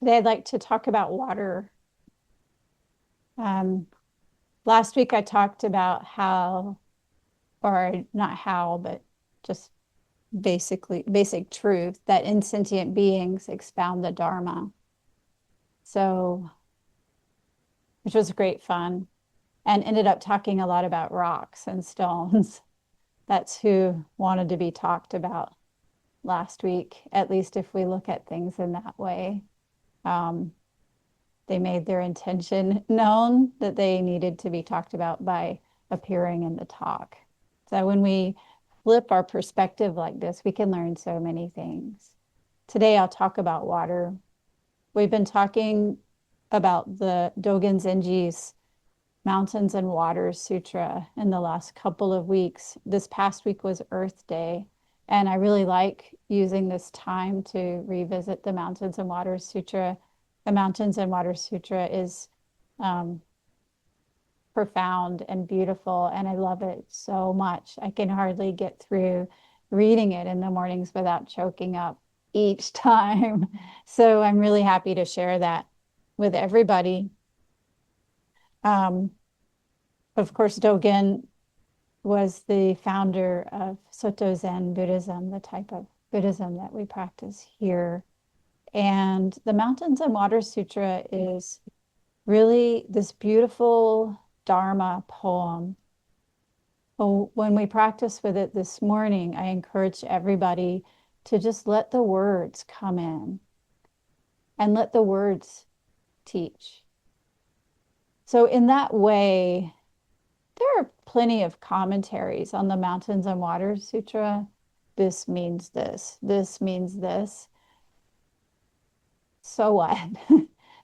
Today I'd like to talk about water. Last week I talked about how, or not how, but just basic truth that insentient beings expound the Dharma. So, which was great fun, and ended up talking a lot about rocks and stones. That's who wanted to be talked about last week, at least if we look at things in that way. Um, they made their intention known that they needed to be talked about by appearing in the talk. So when we flip our perspective like this, we can learn so many things. Today, I'll talk about water. We've been talking about the Dogen Zenji's Mountains and Waters Sutra in the last couple of weeks. This past week was Earth Day, and I really like using this time to revisit the Mountains and Waters Sutra. The Mountains and Waters Sutra is um, profound and beautiful, and I love it so much. I can hardly get through reading it in the mornings without choking up each time. So I'm really happy to share that with everybody. Um, of course, Dogen was the founder of Soto Zen Buddhism, the type of Buddhism that we practice here. And the Mountains and Waters Sutra is really this beautiful Dharma poem. Well, when we practice with it this morning, I encourage everybody to just let the words come in and let the words teach. So, in that way, there are plenty of commentaries on the Mountains and Waters Sutra. This means this, this means this. So what?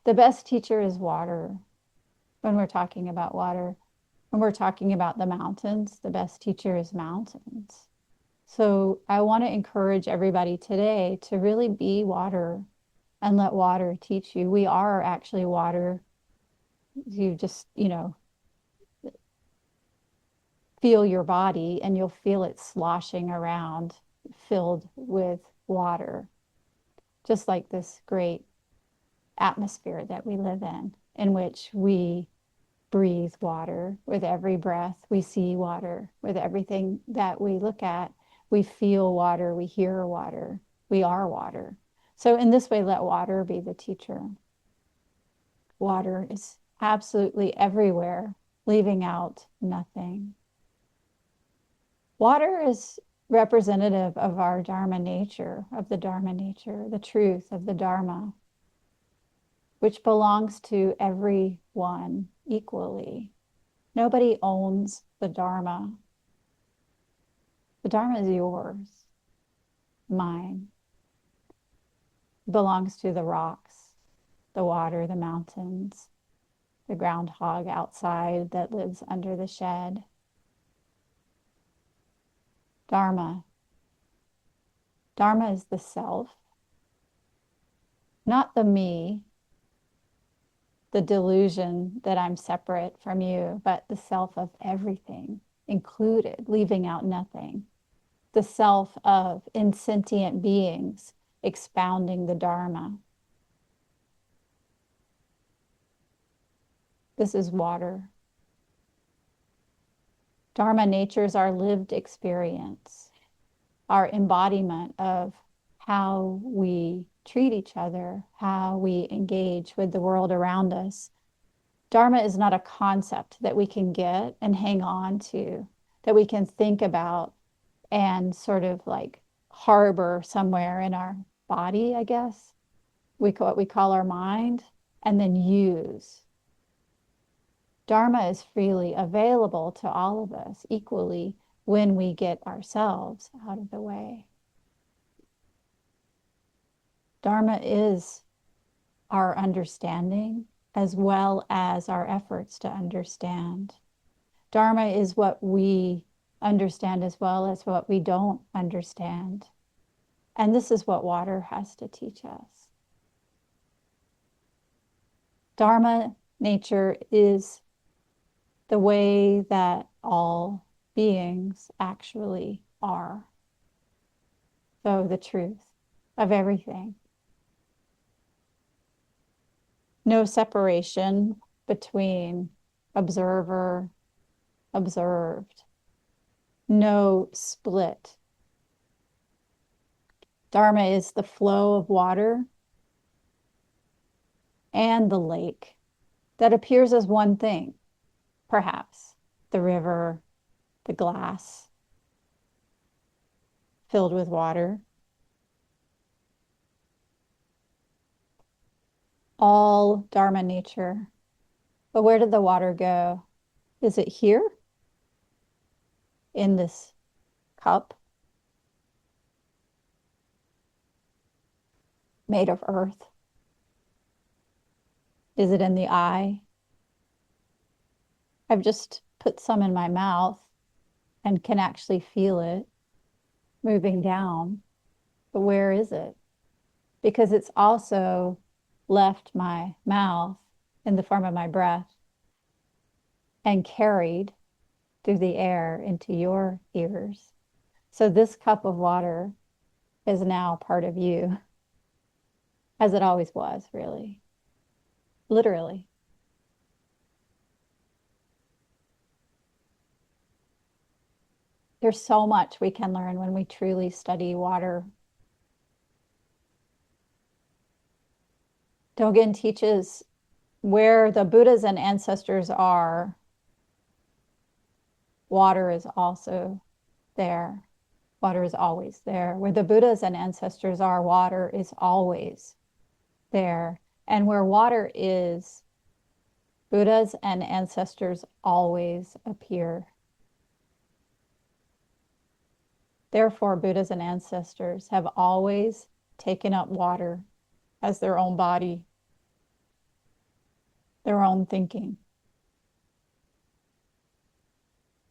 The best teacher is water when we're talking about water. When we're talking about the mountains, the best teacher is mountains. So I want to encourage everybody today to really be water and let water teach you. We are actually water. You just, feel your body and you'll feel it sloshing around, filled with water, just like this great atmosphere that we live in which we breathe water with every breath. We see water with everything that we look at. We feel water. We hear water. We are water. So, in this way, let water be the teacher. Water is absolutely everywhere, leaving out nothing. Water is representative of our Dharma nature, of the Dharma nature, the truth of the Dharma, which belongs to everyone equally. Nobody owns the Dharma. The Dharma is yours, mine. It belongs to the rocks, the water, the mountains, the groundhog outside that lives under the shed. Dharma. Dharma is the self, not the me, the delusion that I'm separate from you, but the self of everything included, leaving out nothing. The self of insentient beings expounding the Dharma. This is water. Dharma nature is our lived experience, our embodiment of how we treat each other, how we engage with the world around us. Dharma is not a concept that we can get and hang on to, that we can think about and sort of like harbor somewhere in our body, I guess. What we call our mind, and then use. Dharma is freely available to all of us equally when we get ourselves out of the way. Dharma is our understanding as well as our efforts to understand. Dharma is what we understand as well as what we don't understand. And this is what water has to teach us. Dharma nature is the way that all beings actually are. So the truth of everything. No separation between observer, observed. No split. Dharma is the flow of water and the lake that appears as one thing, perhaps the river, the glass filled with water. All Dharma nature. But where did the water go? Is it here in this cup made of earth? Is it in the eye? I've just put some in my mouth and can actually feel it moving down. But where is it? Because it's also left my mouth in the form of my breath and carried through the air into your ears. So this cup of water is now part of you, as it always was, really, literally. There's so much we can learn when we truly study water. Dogen teaches where the Buddhas and ancestors are, water is also there. Water is always there. Where the Buddhas and ancestors are, water is always there. And where water is, Buddhas and ancestors always appear. Therefore, Buddhas and ancestors have always taken up water as their own body, their own thinking.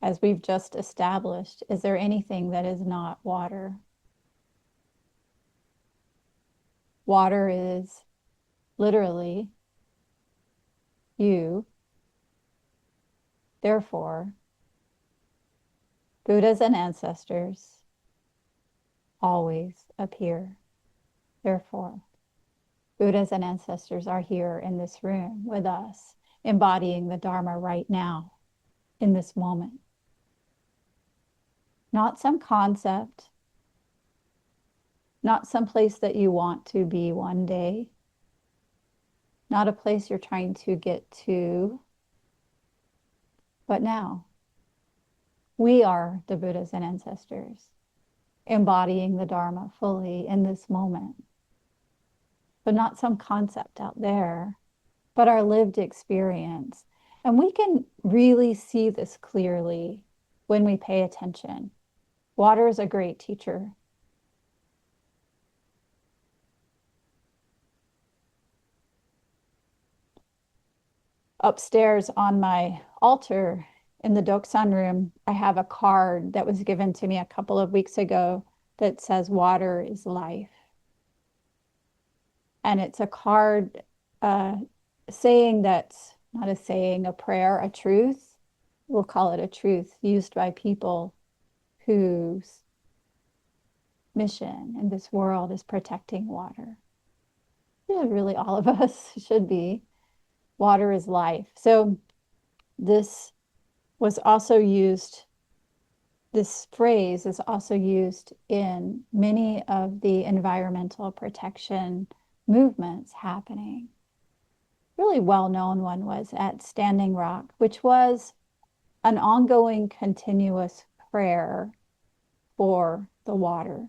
As we've just established, is there anything that is not water? Water is literally you. Therefore, Buddhas and ancestors always appear. Therefore, Buddhas and ancestors are here in this room with us, embodying the Dharma right now, in this moment. Not some concept, not some place that you want to be one day, not a place you're trying to get to, but now. We are the Buddhas and ancestors, embodying the Dharma fully in this moment. But not some concept out there, but our lived experience. And we can really see this clearly when we pay attention. Water is a great teacher. Upstairs on my altar in the Doksan room, I have a card that was given to me a couple of weeks ago that says, "Water is life." And it's a card saying that's not a saying, a prayer, a truth. We'll call it a truth used by people whose mission in this world is protecting water. Yeah, really, all of us should be. Water is life. So this was also used, this phrase is also used in many of the environmental protection movements happening. Really well-known one was at Standing Rock, which was an ongoing, continuous prayer for the water.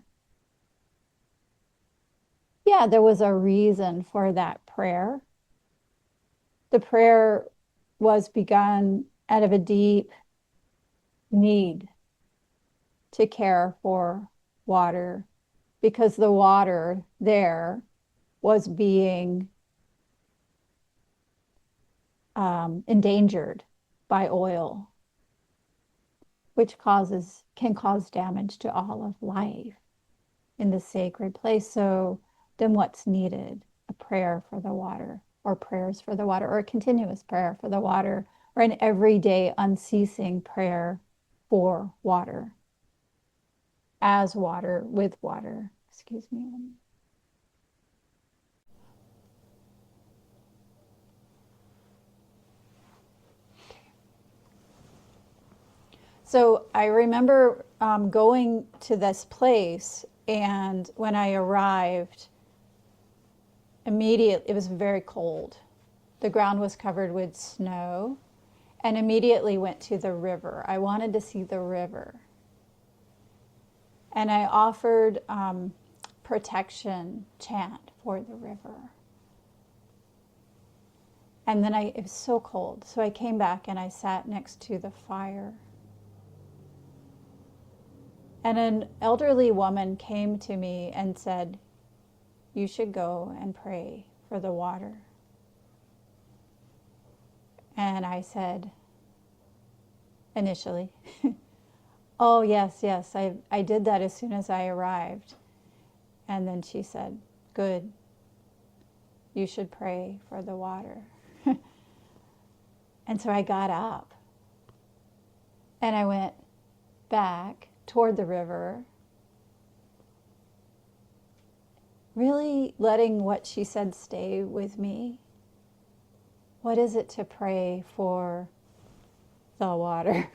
Yeah, there was a reason for that prayer. The prayer was begun out of a deep need to care for water because the water there was being endangered by oil, which can cause damage to all of life in the sacred place. So then what's needed? A prayer for the water, or prayers for the water, or a continuous prayer for the water, or an everyday unceasing prayer for water, as water, with water. Excuse me. So I remember going to this place, and when I arrived, immediately, it was very cold. The ground was covered with snow, and immediately went to the river. I wanted to see the river. And I offered protection chant for the river. And then it was so cold. So I came back and I sat next to the fire. And an elderly woman came to me and said, "You should go and pray for the water." And I said, initially, "Oh, yes, yes, I did that as soon as I arrived." And then she said, "Good. You should pray for the water." And so I got up and I went back toward the river, really letting what she said stay with me. What is it to pray for the water?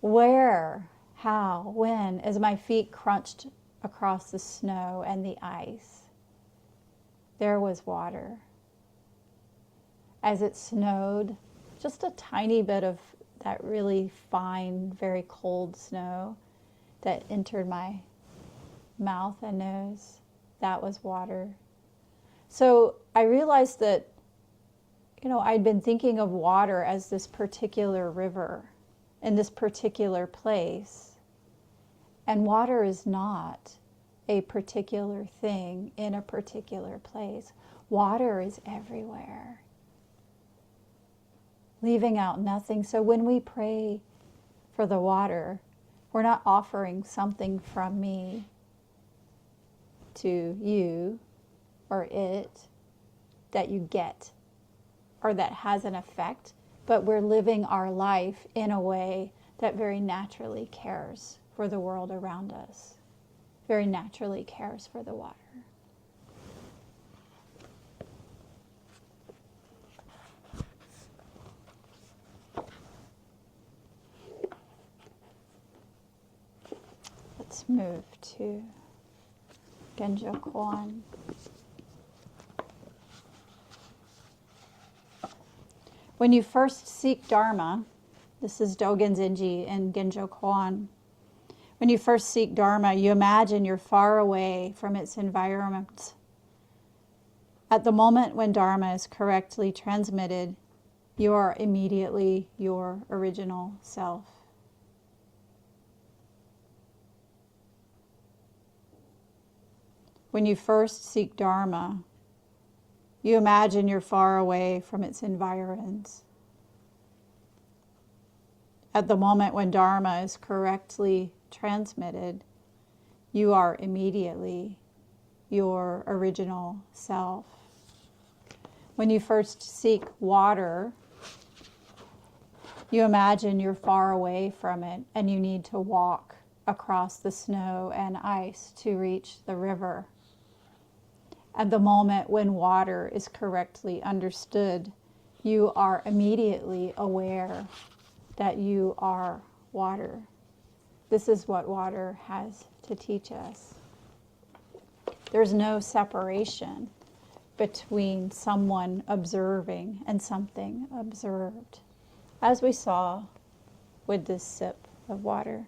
Where, how, when, as my feet crunched across the snow and the ice, there was water. As it snowed, just a tiny bit of that really fine, very cold snow that entered my mouth and nose, that was water. So I realized that, I'd been thinking of water as this particular river in this particular place. And water is not a particular thing in a particular place. Water is everywhere, leaving out nothing. So when we pray for the water, we're not offering something from me to you or it that you get or that has an effect, but we're living our life in a way that very naturally cares for the world around us, very naturally cares for the water. Let's move to Genjo Koan. When you first seek Dharma, this is Dogen Zenji in Genjo Koan. When you first seek Dharma, you imagine you're far away from its environment. At the moment when Dharma is correctly transmitted, you are immediately your original self. When you first seek Dharma, you imagine you're far away from its environs. At the moment when Dharma is correctly transmitted, you are immediately your original self. When you first seek water, you imagine you're far away from it and you need to walk across the snow and ice to reach the river. At the moment when water is correctly understood, you are immediately aware that you are water. This is what water has to teach us. There's no separation between someone observing and something observed, as we saw with this sip of water.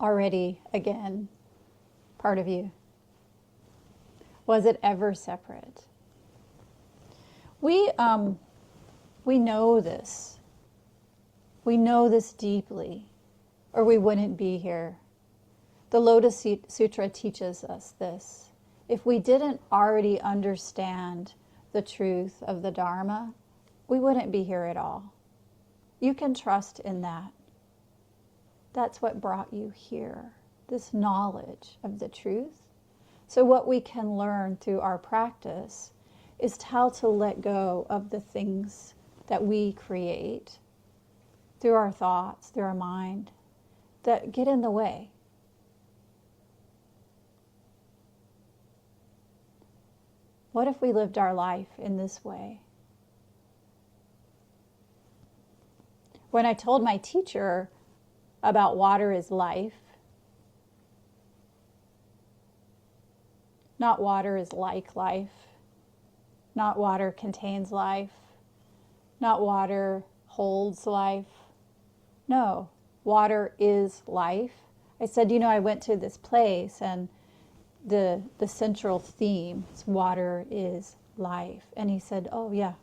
Already, again, part of you. Was it ever separate? We know this. We know this deeply, or we wouldn't be here. The Lotus Sutra teaches us this. If we didn't already understand the truth of the Dharma, we wouldn't be here at all. You can trust in that. That's what brought you here, this knowledge of the truth. So what we can learn through our practice is how to let go of the things that we create through our thoughts, through our mind, that get in the way. What if we lived our life in this way? When I told my teacher about water is life, not water is like life, not water contains life, not water holds life. No, water is life. I said, I went to this place and the central theme is water is life. And he said, oh yeah.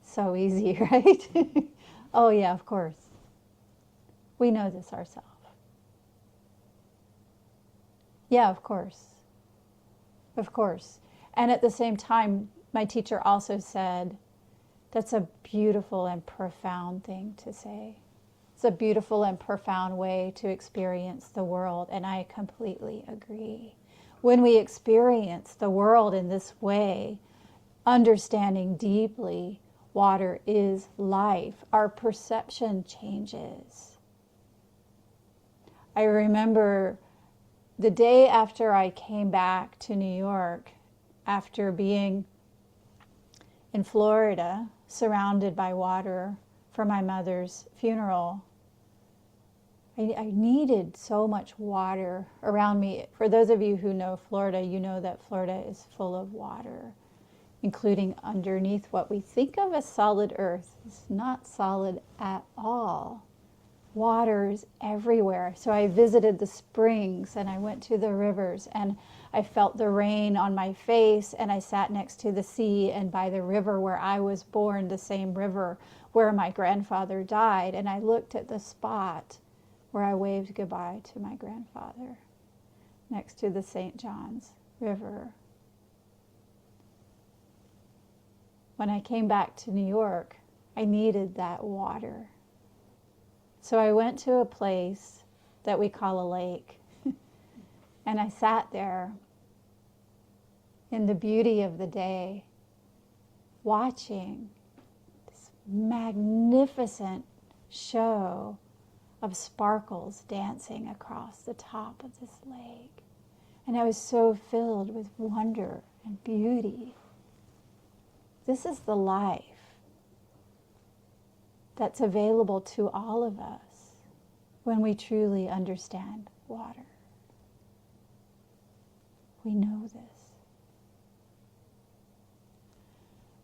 So easy, right? Oh yeah, of course. We know this ourselves. Yeah, of course. Of course. And at the same time, my teacher also said, that's a beautiful and profound thing to say. It's a beautiful and profound way to experience the world, and I completely agree. When we experience the world in this way, understanding deeply water is life, our perception changes. I remember the day after I came back to New York, after being in Florida, surrounded by water for my mother's funeral, I needed so much water around me. For those of you who know Florida, you know that Florida is full of water, including underneath what we think of as solid earth. It's not solid at all. Water is everywhere. So I visited the springs and I went to the rivers and I felt the rain on my face, and I sat next to the sea and by the river where I was born, the same river where my grandfather died, and I looked at the spot where I waved goodbye to my grandfather next to the St. John's River. When I came back to New York, I needed that water. So I went to a place that we call a lake, and I sat there in the beauty of the day, watching this magnificent show of sparkles dancing across the top of this lake. And I was so filled with wonder and beauty. This is the life that's available to all of us when we truly understand water. We know this.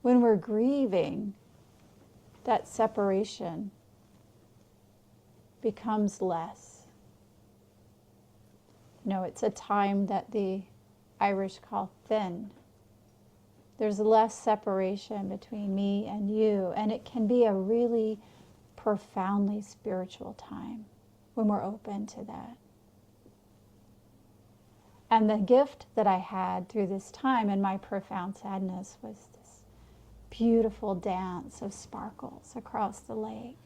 When we're grieving, that separation becomes less. It's a time that the Irish call thin. There's less separation between me and you, and it can be a really profoundly spiritual time when we're open to that. And the gift that I had through this time in my profound sadness was this beautiful dance of sparkles across the lake.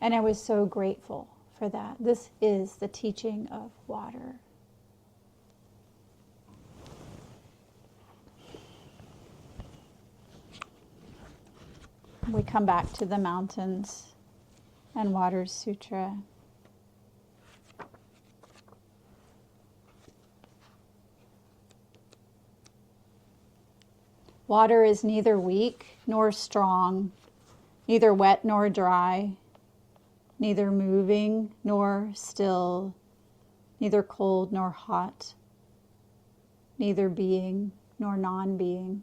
And I was so grateful for that. This is the teaching of water. We come back to the mountains and Water's Sutra. Water is neither weak nor strong, neither wet nor dry, neither moving nor still, neither cold nor hot, neither being nor non-being,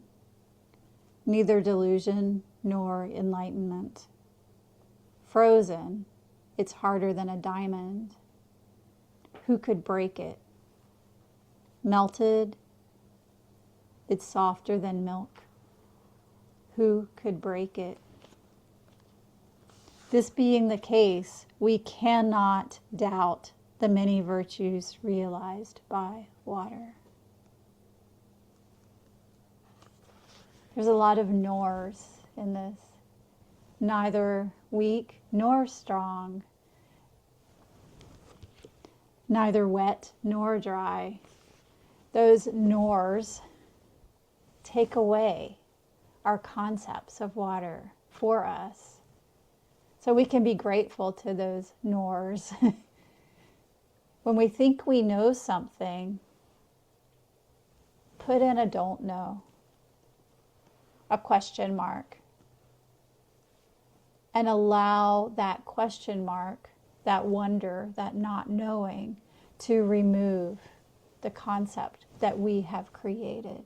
neither delusion nor enlightenment. Frozen, it's harder than a diamond. Who could break it? Melted, it's softer than milk. Who could break it? This being the case, we cannot doubt the many virtues realized by water. There's a lot of nors in this. Neither weak nor strong, neither wet nor dry. Those nors take away our concepts of water for us. So we can be grateful to those nors. When we think we know something, put in a don't know, a question mark. and allow that question mark, that wonder, that not knowing, to remove the concept that we have created.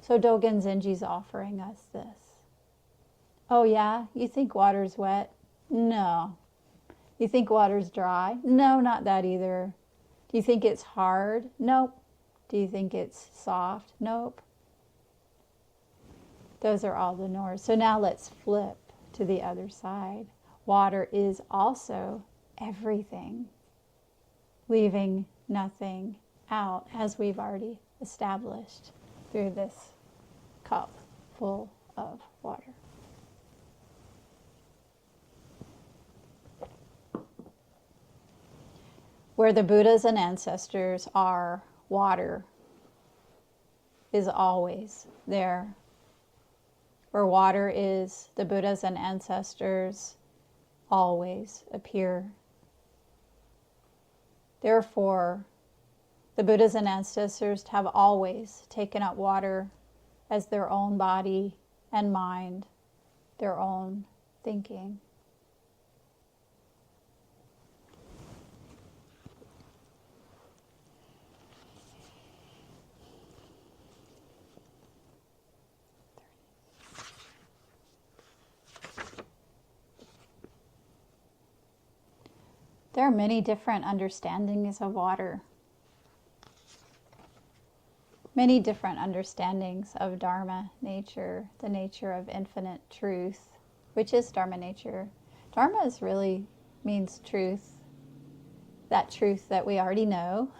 So Dogen Zenji's offering us this. Oh yeah, you think water's wet? No. You think water's dry? No, not that either. Do you think it's hard? Nope. Do you think it's soft? Nope. Those are all the norms. So now let's flip to the other side. Water is also everything, leaving nothing out, as we've already established through this cup full of water. Where the Buddhas and ancestors are, water is always there. Where water is, the Buddhas and ancestors always appear. Therefore, the Buddhas and ancestors have always taken up water as their own body and mind, their own thinking. There are many different understandings of water. Many different understandings of Dharma nature, the nature of infinite truth, which is Dharma nature. Dharma really means truth, that truth that we already know.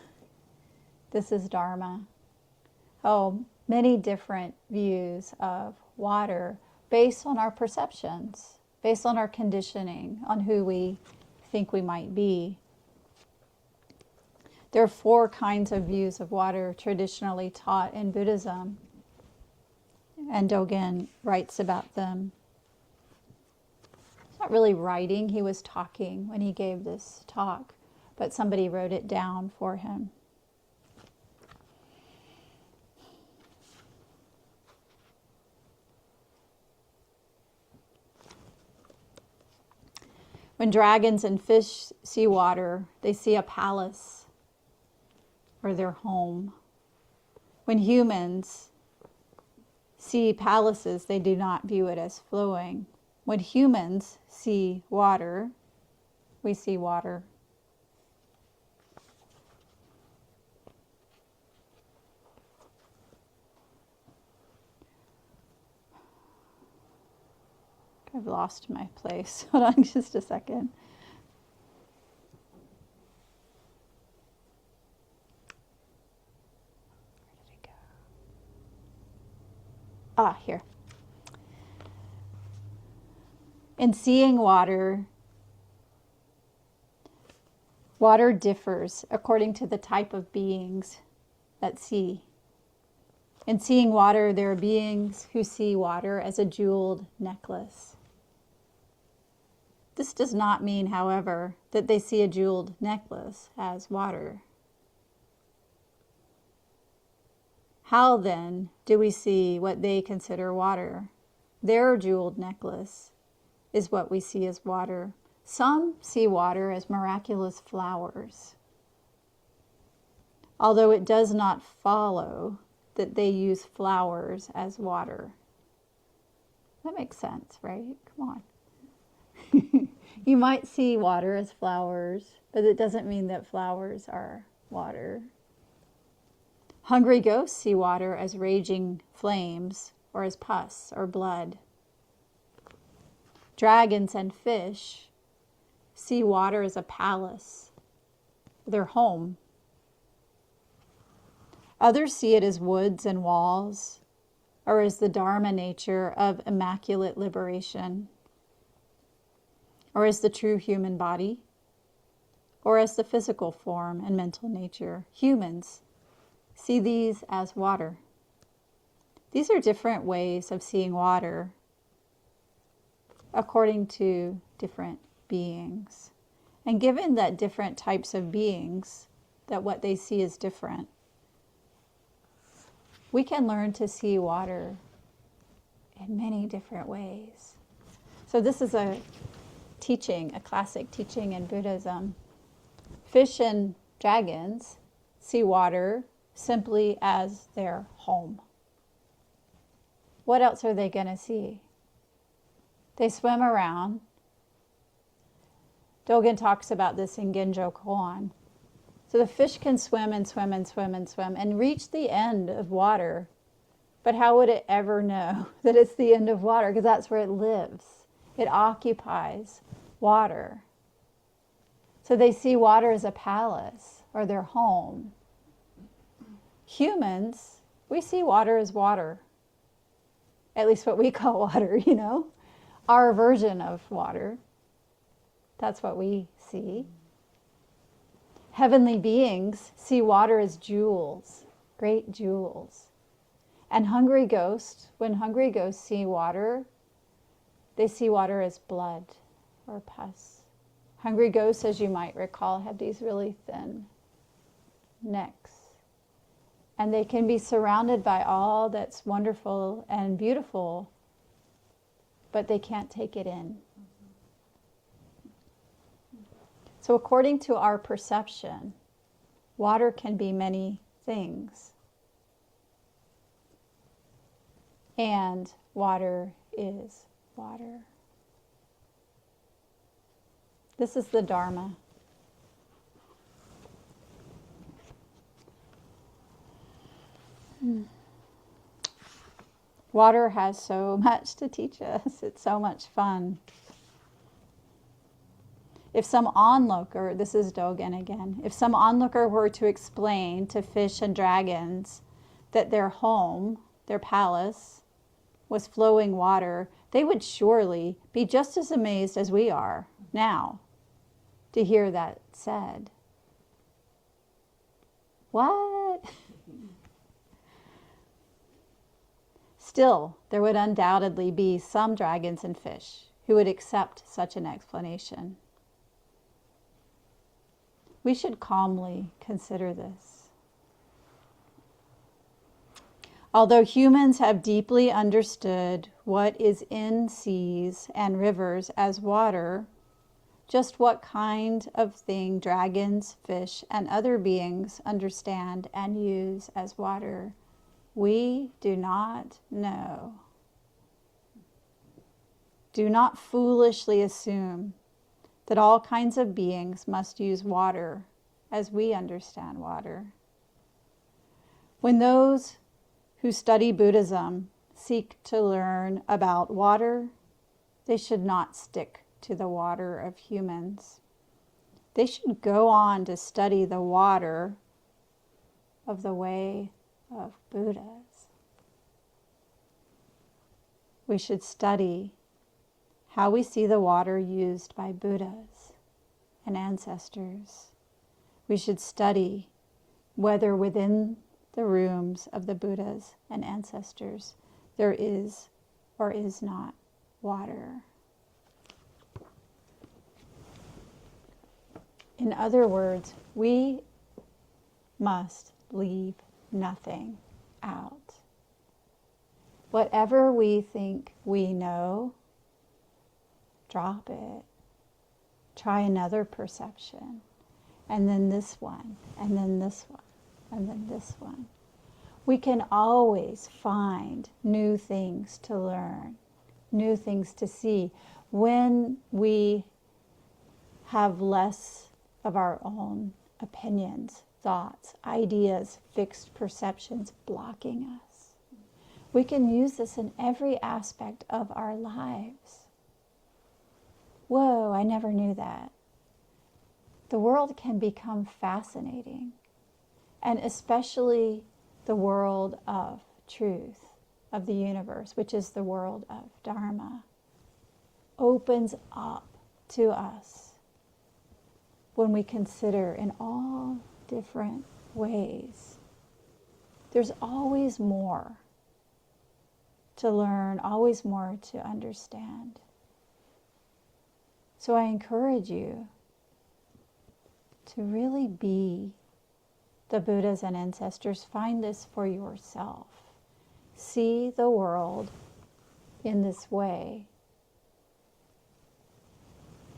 This is Dharma. Oh, many different views of water based on our perceptions, based on our conditioning, on who we think we might be. There are 4 kinds of views of water traditionally taught in Buddhism, and Dogen writes about them. He's not really writing, he was talking when he gave this talk, but somebody wrote it down for him. When dragons and fish see water, they see a palace or their home. When humans see palaces, they do not view it as flowing. When humans see water, we see water. I've lost my place. Hold on just a second. Where did it go? Ah, here. In seeing water, water differs according to the type of beings that see. In seeing water, there are beings who see water as a jeweled necklace. This does not mean, however, that they see a jeweled necklace as water. How then do we see what they consider water? Their jeweled necklace is what we see as water. Some see water as miraculous flowers, although it does not follow that they use flowers as water. That makes sense, right? Come on. You might see water as flowers, but it doesn't mean that flowers are water. Hungry ghosts see water as raging flames or as pus or blood. Dragons and fish see water as a palace, their home. Others see it as woods and walls, or as the Dharma nature of immaculate liberation, or as the true human body, or as the physical form and mental nature. Humans see these as water. These are different ways of seeing water according to different beings. And given that different types of beings, that what they see is different, we can learn to see water in many different ways. So this is a teaching, a classic teaching in Buddhism. Fish and dragons see water simply as their home. What else are they going to see? They swim around. Dogen talks about this in Genjo Koan. So the fish can swim and swim and swim and swim and reach the end of water. But how would it ever know that it's the end of water? Because that's where it lives. It occupies water. So they see water as a palace or their home. Humans, we see water as water. At least what we call water, you know. Our version of water. That's what we see. Heavenly beings see water as jewels, great jewels. And hungry ghosts, when hungry ghosts see water, they see water as blood or pus. Hungry ghosts, as you might recall, have these really thin necks. And they can be surrounded by all that's wonderful and beautiful, but they can't take it in. So according to our perception, water can be many things. And water is water. This is the Dharma. Water has so much to teach us. It's so much fun. If some onlooker, this is Dogen again, if some onlooker were to explain to fish and dragons that their home, their palace, was flowing water, they would surely be just as amazed as we are now to hear that said. What? Still, there would undoubtedly be some dragons and fish who would accept such an explanation. We should calmly consider this. Although humans have deeply understood what is in seas and rivers as water, just what kind of thing dragons, fish, and other beings understand and use as water, we do not know. Do not foolishly assume that all kinds of beings must use water as we understand water. When those who study Buddhism seek to learn about water, they should not stick to the water of humans. They should go on to study the water of the way of Buddhas. We should study how we see the water used by Buddhas and ancestors. We should study whether within the rooms of the Buddhas and ancestors there is or is not water. In other words, we must leave nothing out. Whatever we think we know, drop it. Try another perception. And then this one, and then this one, and then this one. We can always find new things to learn, new things to see when we have less of our own opinions, thoughts, ideas, fixed perceptions blocking us. We can use this in every aspect of our lives. Whoa, I never knew that. The world can become fascinating, and especially the world of truth, of the universe, which is the world of Dharma, opens up to us when we consider in all different ways. There's always more to learn, always more to understand. So I encourage you to really be the Buddhas and ancestors. Find this for yourself. See the world in this way.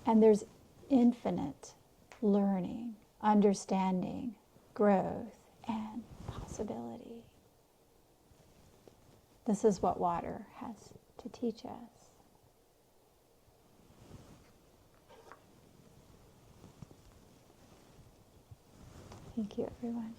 And there's infinite learning, understanding, growth, and possibility. This is what water has to teach us. Thank you, everyone.